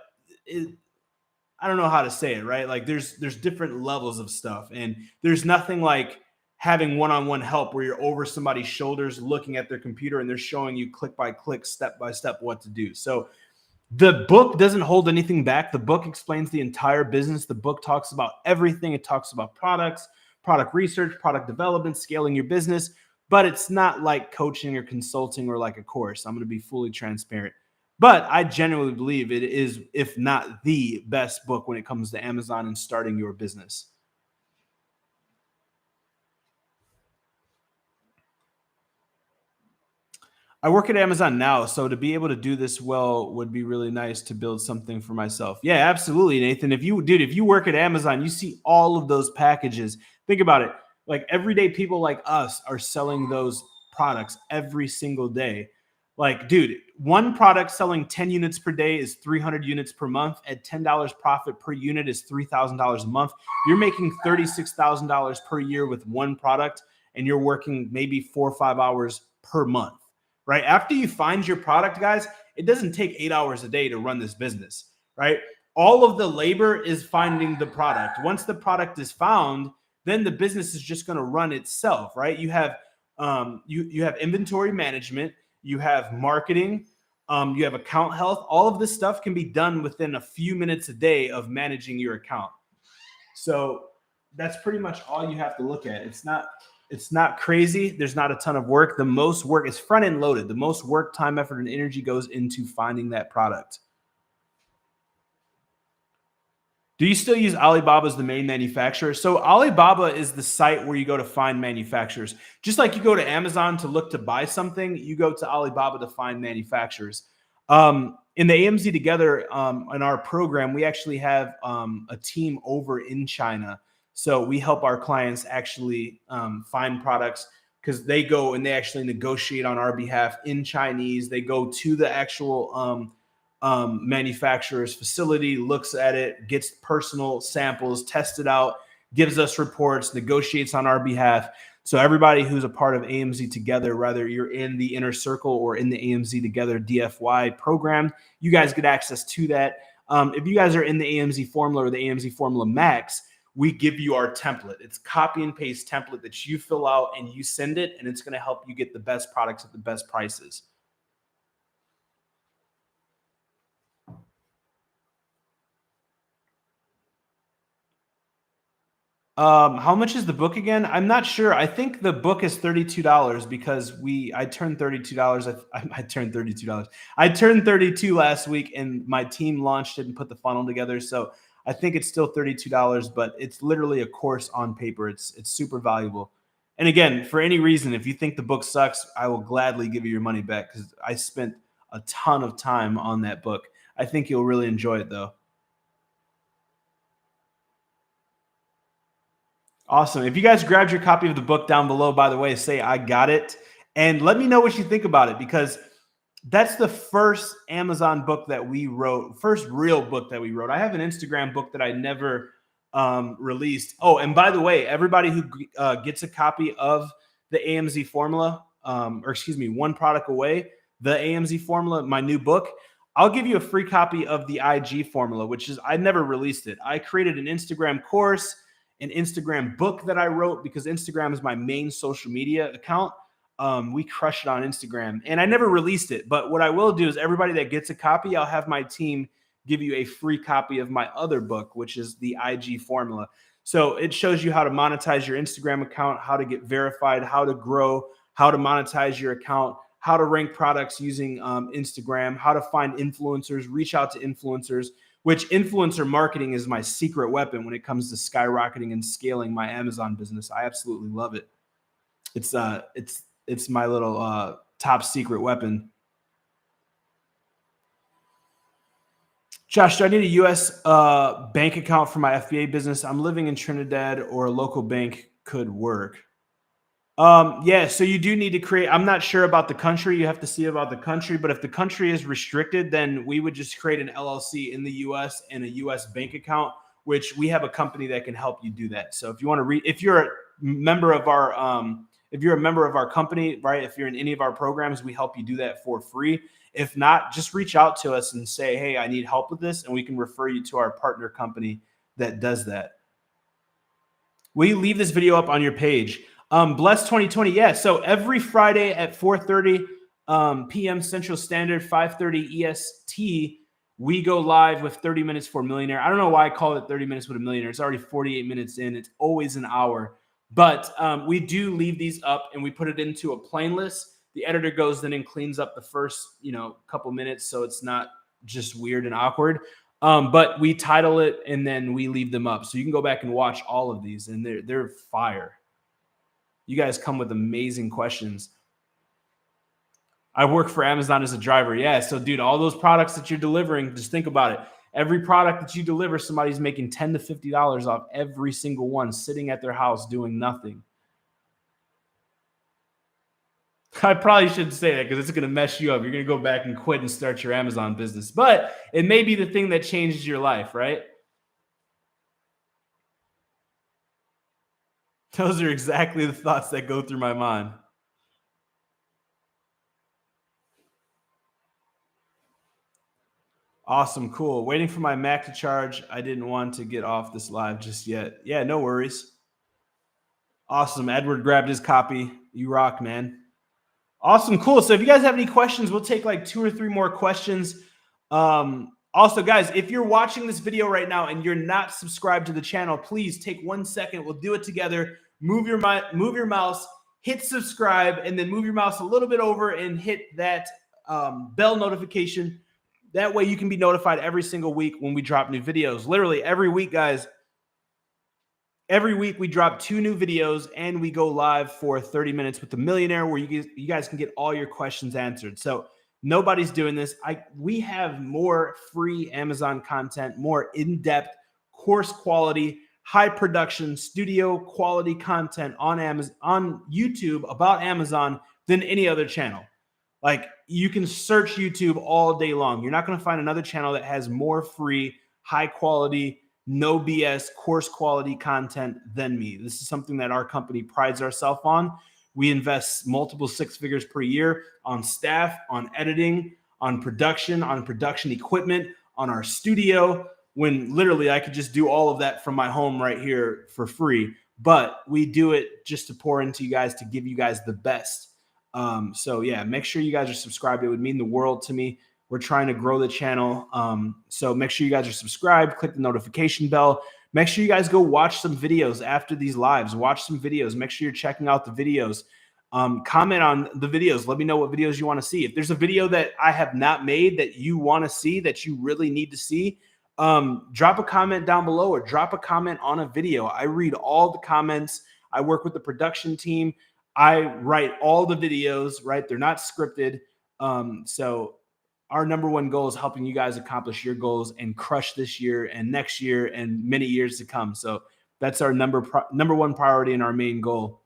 S1: I don't know how to say it, right? Like there's different levels of stuff, and there's nothing like having one-on-one help where you're over somebody's shoulders looking at their computer and they're showing you click by click, step by step what to do. So the book doesn't hold anything back. The book explains the entire business. The book talks about everything. It talks about products, product research, product development, scaling your business, but it's not like coaching or consulting or like a course. I'm going to be fully transparent. But I genuinely believe it is, if not the best book when it comes to Amazon and starting your business. I work at Amazon now, so to be able to do this well would be really nice to build something for myself. Yeah, absolutely, Nathan. If you work at Amazon, you see all of those packages. Think about it. Like everyday people like us are selling those products every single day. Like, dude, one product selling 10 units per day is 300 units per month. At $10 profit per unit is $3,000 a month. You're making $36,000 per year with one product, and you're working maybe 4 or 5 hours per month. Right? After you find your product, guys, it doesn't take 8 hours a day to run this business, right? All of the labor is finding the product. Once the product is found, then the business is just going to run itself, right? You have you have inventory management, you have marketing, you have account health. All of this stuff can be done within a few minutes a day of managing your account. So that's pretty much all you have to look at. It's not crazy. There's not a ton of work. The most work is front end loaded. The most work, time, effort, and energy goes into finding that product. Do you still use Alibaba as the main manufacturer? So Alibaba is the site where you go to find manufacturers. Just like you go to Amazon to look to buy something, you go to Alibaba to find manufacturers. In the AMZ Together, in our program, we actually have a team over in China. So we help our clients actually find products because they go and they actually negotiate on our behalf in Chinese. They go to the actual manufacturer's facility, looks at it, gets personal samples, tests it out, gives us reports, negotiates on our behalf. So everybody who's a part of AMZ Together, whether you're in the Inner Circle or in the AMZ Together DFY program, you guys get access to that. If you guys are in the AMZ Formula or the AMZ Formula Max, we give you our template. It's copy and paste template that you fill out and you send it, and it's going to help you get the best products at the best prices. How much is the book again? I'm not sure. I think the book is $32 because I turned $32. I turned $32. I turned 32 last week, and my team launched it and put the funnel together. So I think it's still $32, but it's literally a course on paper. It's super valuable. And again, for any reason, if you think the book sucks, I will gladly give you your money back because I spent a ton of time on that book. I think you'll really enjoy it though. Awesome. If you guys grabbed your copy of the book down below, by the way, say I got it and let me know what you think about it, because that's the first Amazon book that we wrote, first real book that we wrote. I have an Instagram book that I never released. Oh, and by the way, everybody who gets a copy of the AMZ formula, or excuse me, one product away, the AMZ formula, my new book, I'll give you a free copy of the IG formula, which is, I never released it. I created an Instagram course, an Instagram book that I wrote because Instagram is my main social media account. We crush it on Instagram, and I never released it. But what I will do is everybody that gets a copy, I'll have my team give you a free copy of my other book, which is the IG formula. So it shows you how to monetize your Instagram account, how to get verified, how to grow, how to monetize your account, how to rank products using Instagram, how to find influencers, reach out to influencers, which influencer marketing is my secret weapon when it comes to skyrocketing and scaling my Amazon business. I absolutely love it. It's my little top secret weapon. Josh, do I need a U.S. bank account for my FBA business? I'm living in Trinidad, or a local bank could work. Yeah, so you do need to create, I'm not sure about the country. You have to see about the country, but if the country is restricted, then we would just create an LLC in the US and a US bank account, which we have a company that can help you do that. So if you want to if you're a member of our company, right? If you're in any of our programs, we help you do that for free. If not, just reach out to us and say, hey, I need help with this, and we can refer you to our partner company that does that. Will you leave this video up on your page? Bless 2020. Yeah. So every Friday at 4:30 p.m. Central Standard, 5:30 EST, we go live with 30 minutes for Millionaire. I don't know why I call it 30 minutes with a millionaire. It's already 48 minutes in. It's always an hour. But we do leave these up and we put it into a playlist. The editor goes then and cleans up the first, couple minutes, so it's not just weird and awkward. But we title it and then we leave them up. So you can go back and watch all of these, and they're fire. You guys come with amazing questions. I work for Amazon as a driver. Yeah. So dude, all those products that you're delivering, just think about it. Every product that you deliver, somebody's making $10 to $50 off every single one, sitting at their house doing nothing. I probably shouldn't say that because it's going to mess you up. You're going to go back and quit and start your Amazon business, but it may be the thing that changes your life, right? Those are exactly the thoughts that go through my mind. Awesome. Cool. Waiting for my Mac to charge. I didn't want to get off this live just yet. Yeah, no worries. Awesome. Edward grabbed his copy. You rock, man. Awesome. Cool. So if you guys have any questions, we'll take like 2 or 3 more questions. Also, guys, if you're watching this video right now and you're not subscribed to the channel, please take 1 second. We'll do it together. Move your mouse, hit subscribe, and then move your mouse a little bit over and hit that bell notification. That way you can be notified every single week when we drop new videos. Literally every week, guys. Every week we drop 2 new videos and we go live for 30 minutes with the Millionaire, where you guys can get all your questions answered. So nobody's doing this. We have more free Amazon content, more in-depth course quality, high production, studio quality content on Amazon, on YouTube about Amazon than any other channel. Like, you can search YouTube all day long. You're not going to find another channel that has more free, high quality, no BS course quality content than me. This is something that our company prides ourselves on. We invest multiple 6 figures per year on staff, on editing, on production equipment, on our studio, when literally I could just do all of that from my home right here for free. But we do it just to pour into you guys, to give you guys the best. So yeah, make sure you guys are subscribed. It would mean the world to me. We're trying to grow the channel. So make sure you guys are subscribed, click the notification bell. Make sure you guys go watch some videos after these lives. Watch some videos. Make sure you're checking out the videos. Comment on the videos. Let me know what videos you want to see. If there's a video that I have not made that you want to see, that you really need to see, drop a comment down below or drop a comment on a video. I read all the comments. I work with the production team. I write all the videos, right? They're not scripted. So our number one goal is helping you guys accomplish your goals and crush this year and next year and many years to come. So that's our number one priority and our main goal.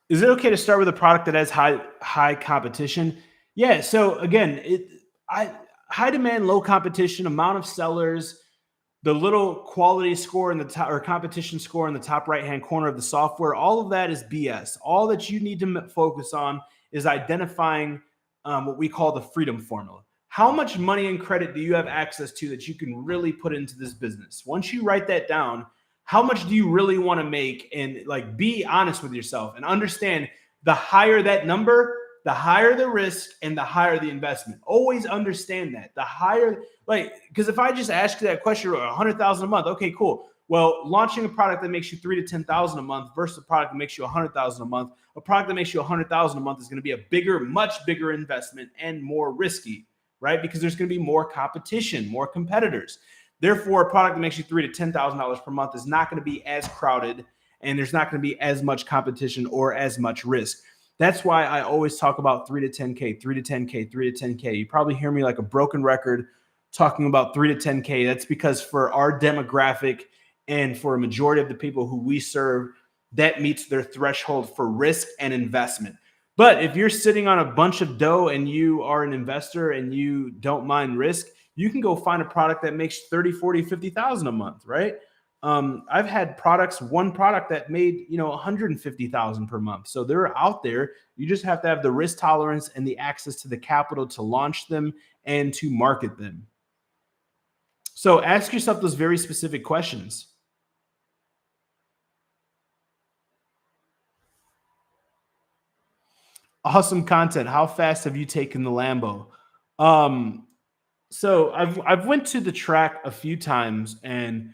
S1: Is it okay to start with a product that has high competition? Yeah. So again, high demand, low competition, amount of sellers, the little quality score in the top, or competition score in the top right-hand corner of the software, all of that is BS. All that you need to focus on is identifying what we call the freedom formula. How much money and credit do you have access to that you can really put into this business? Once you write that down, how much do you really want to make? And like, be honest with yourself and understand, the higher that number, the higher the risk and the higher the investment. Always understand that. The higher, like, because if I just ask you that question, 100,000 a month, okay, cool. Well, launching a product that makes you 3 to 10,000 a month versus a product that makes you 100,000 a month, a product that makes you 100,000 a month is going to be a bigger, much bigger investment and more risky, right? Because there's going to be more competition, more competitors. Therefore, a product that makes you $3,000 to $10,000 per month is not going to be as crowded, and there's not going to be as much competition or as much risk. That's why I always talk about 3 to 10K, 3 to 10K, 3 to 10K. You probably hear me like a broken record talking about 3 to 10K. That's because for our demographic and for a majority of the people who we serve, that meets their threshold for risk and investment. But if you're sitting on a bunch of dough and you are an investor and you don't mind risk, you can go find a product that makes 30, 40, 50,000 a month, right? I've had one product that made, 150,000 per month. So they're out there. You just have to have the risk tolerance and the access to the capital to launch them and to market them. So ask yourself those very specific questions. Awesome content. How fast have you taken the Lambo? So I've went to the track a few times and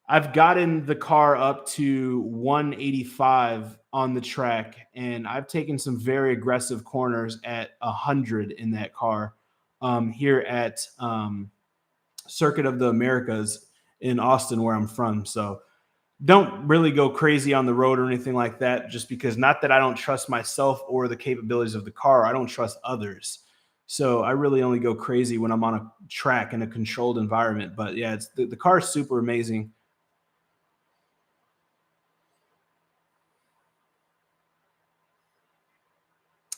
S1: I've gotten the car up to 185 on the track, and I've taken some very aggressive corners at 100 in that car here at Circuit of the Americas in Austin, where I'm from. So don't really go crazy on the road or anything like that, just because not that I don't trust myself or the capabilities of the car. I don't trust others. So I really only go crazy when I'm on a track in a controlled environment. But yeah, the car is super amazing.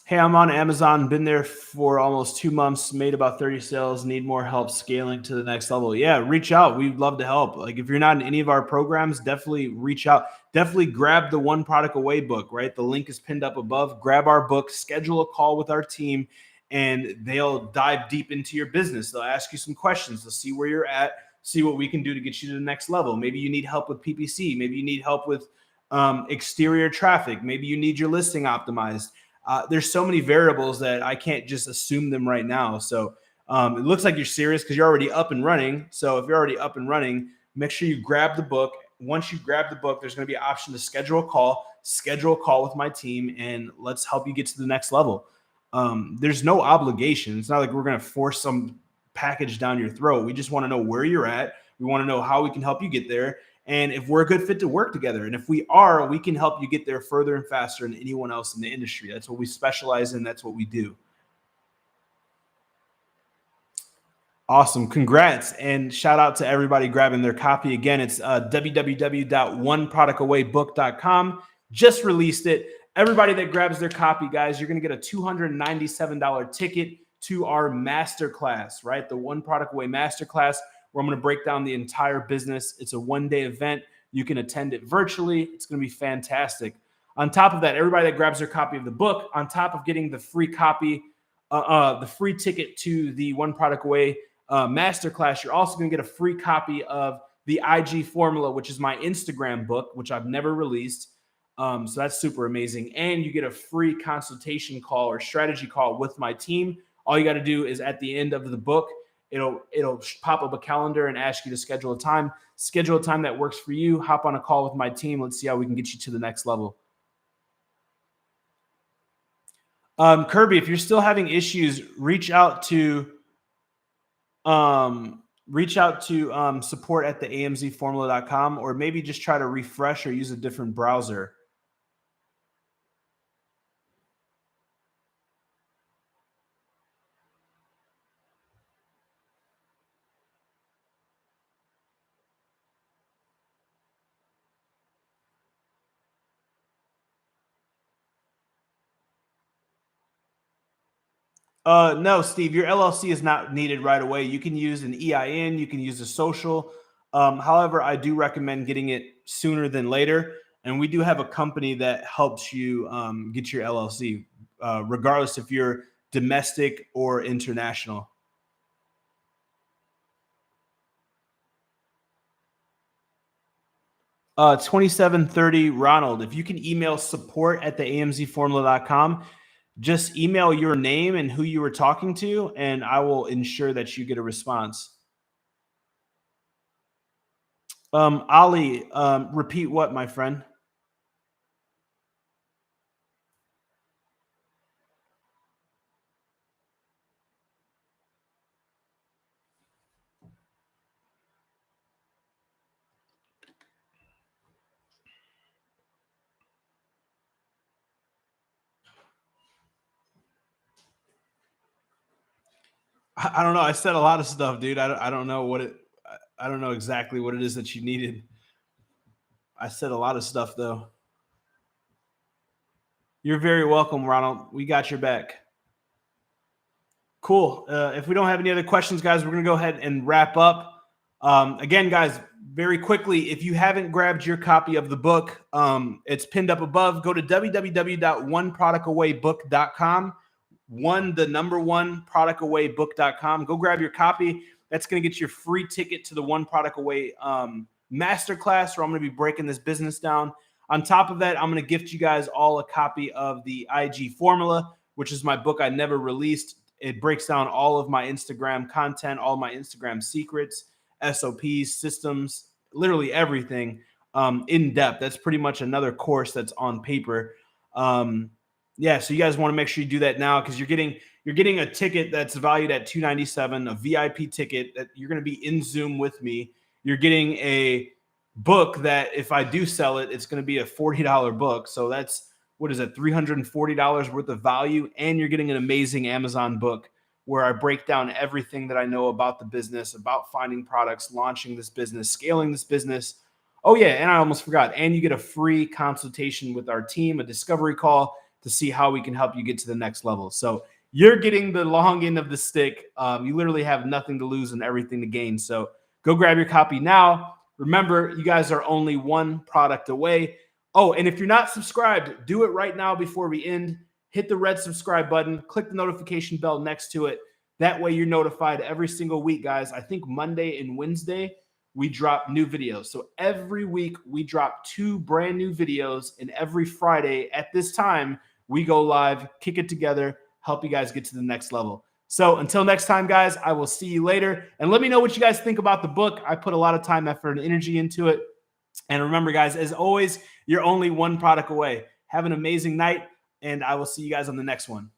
S1: Hey, I'm on Amazon, been there for almost 2 months, made about 30 sales, need more help scaling to the next level. Yeah, reach out. We'd love to help. Like if you're not in any of our programs, definitely reach out. Definitely grab the One Product Away book, right? The link is pinned up above. Grab our book, schedule a call with our team, and they'll dive deep into your business. They'll ask you some questions. They'll see where you're at, see what we can do to get you to the next level. Maybe you need help with PPC. Maybe you need help with exterior traffic. Maybe you need your listing optimized. There's so many variables that I can't just assume them right now. So it looks like you're serious because you're already up and running. So if you're already up and running, make sure you grab the book. Once you grab the book, there's going to be an option to schedule a call with my team, and let's help you get to the next level. There's no obligation. It's not like we're going to force some package down your throat. We just want to know where you're at. We want to know how we can help you get there. And if we're a good fit to work together, and if we are, we can help you get there further and faster than anyone else in the industry. That's what we specialize in. That's what we do. Awesome. Congrats. And shout out to everybody grabbing their copy. Again, it's www.oneproductawaybook.com. Just released it. Everybody that grabs their copy, guys, you're going to get a $297 ticket to our masterclass, right? The One Product Away Masterclass, where I'm going to break down the entire business. It's a one-day event. You can attend it virtually. It's going to be fantastic. On top of that, everybody that grabs their copy of the book, on top of getting the free copy, the free ticket to the One Product Away Masterclass, you're also going to get a free copy of the IG Formula, which is my Instagram book, which I've never released. So that's super amazing. And you get a free consultation call or strategy call with my team. All you got to do is at the end of the book, it'll pop up a calendar and ask you to schedule a time that works for you. Hop on a call with my team. Let's see how we can get you to the next level. Kirby, if you're still having issues, reach out to support at the amzformula.com, or maybe just try to refresh or use a different browser. No, Steve, your LLC is not needed right away. You can use an EIN, you can use a social. However, I do recommend getting it sooner than later. And we do have a company that helps you get your LLC, regardless if you're domestic or international. 2730 Ronald. If you can email support at the amzformula.com, Just email your name and who you were talking to, and I will ensure that you get a response. Ali, repeat what, my friend? I don't know. I said a lot of stuff, dude. I don't know what it. I don't know exactly what it is that you needed. I said a lot of stuff though. You're very welcome, Ronald. We got your back. Cool. If we don't have any other questions, guys, we're going to go ahead and wrap up. Again, guys, very quickly, if you haven't grabbed your copy of the book, it's pinned up above. Go to www.oneproductawaybook.com. The number one productawaybook.com. Go grab your copy. That's going to get your free ticket to the One Product Away masterclass, where I'm going to be breaking this business down. On top of that, I'm going to gift you guys all a copy of the IG Formula, which is my book I never released. It breaks down all of my Instagram content, all my Instagram secrets, SOPs, systems, literally everything in depth. That's pretty much another course that's on paper. Yeah, so you guys want to make sure you do that now, because you're getting a ticket that's valued at $297, a VIP ticket that you're going to be in Zoom with me. You're getting a book that if I do sell it, it's going to be a $40 book. So that's, what is it, $340 worth of value. And you're getting an amazing Amazon book where I break down everything that I know about the business, about finding products, launching this business, scaling this business. Oh yeah, and I almost forgot. And you get a free consultation with our team, a discovery call to see how we can help you get to the next level. So you're getting the long end of the stick. You literally have nothing to lose and everything to gain. So go grab your copy now. Remember, you guys are only one product away. Oh, and if you're not subscribed, do it right now before we end. Hit the red subscribe button, click the notification bell next to it. That way you're notified every single week, guys. I think Monday and Wednesday, we drop new videos. So every week we drop 2 brand new videos, and every Friday at this time, we go live, kick it together, help you guys get to the next level. So until next time, guys, I will see you later. And let me know what you guys think about the book. I put a lot of time, effort, and energy into it. And remember, guys, as always, you're only one product away. Have an amazing night, and I will see you guys on the next one.